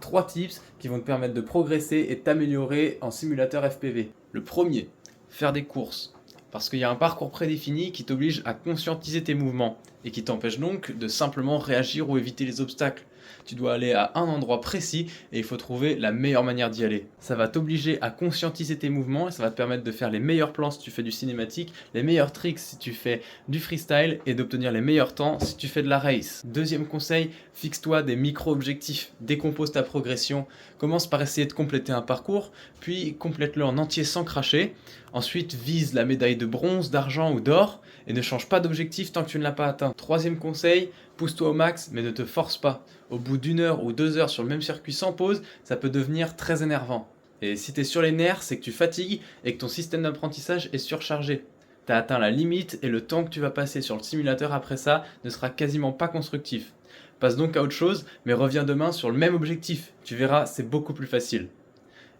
3 tips qui vont te permettre de progresser et t'améliorer en simulateur FPV. Le premier, faire des courses. Parce qu'il y a un parcours prédéfini qui t'oblige à conscientiser tes mouvements et qui t'empêche donc de simplement réagir ou éviter les obstacles. Tu dois aller à un endroit précis et il faut trouver la meilleure manière d'y aller. Ça va t'obliger à conscientiser tes mouvements et ça va te permettre de faire les meilleurs plans si tu fais du cinématique, les meilleurs tricks si tu fais du freestyle et d'obtenir les meilleurs temps si tu fais de la race. Deuxième conseil, fixe-toi des micro-objectifs, décompose ta progression, commence par essayer de compléter un parcours, puis complète-le en entier sans cracher. Ensuite, vise la médaille de bronze, d'argent ou d'or et ne change pas d'objectif tant que tu ne l'as pas atteint. Troisième conseil, pousse-toi au max mais ne te force pas. Au bout d'une heure ou 2 heures sur le même circuit sans pause, ça peut devenir très énervant. Et si tu es sur les nerfs, c'est que tu fatigues et que ton système d'apprentissage est surchargé. Tu as atteint la limite et le temps que tu vas passer sur le simulateur après ça ne sera quasiment pas constructif. Passe donc à autre chose, mais reviens demain sur le même objectif. Tu verras, c'est beaucoup plus facile.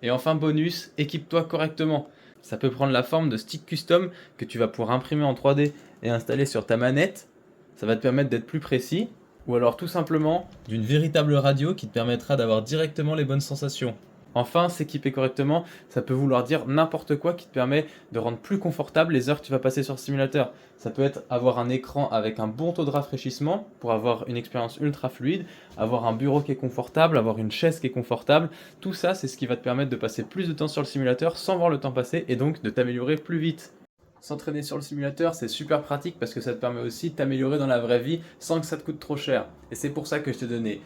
Et enfin bonus, équipe-toi correctement. Ça peut prendre la forme de sticks custom que tu vas pouvoir imprimer en 3D et installer sur ta manette. Ça va te permettre d'être plus précis. Ou alors tout simplement d'une véritable radio qui te permettra d'avoir directement les bonnes sensations. Enfin, s'équiper correctement, ça peut vouloir dire n'importe quoi qui te permet de rendre plus confortable les heures que tu vas passer sur le simulateur. Ça peut être avoir un écran avec un bon taux de rafraîchissement pour avoir une expérience ultra fluide, avoir un bureau qui est confortable, avoir une chaise qui est confortable. Tout ça, c'est ce qui va te permettre de passer plus de temps sur le simulateur sans voir le temps passer et donc de t'améliorer plus vite. S'entraîner sur le simulateur, c'est super pratique parce que ça te permet aussi de t'améliorer dans la vraie vie sans que ça te coûte trop cher. Et c'est pour ça que je t'ai donné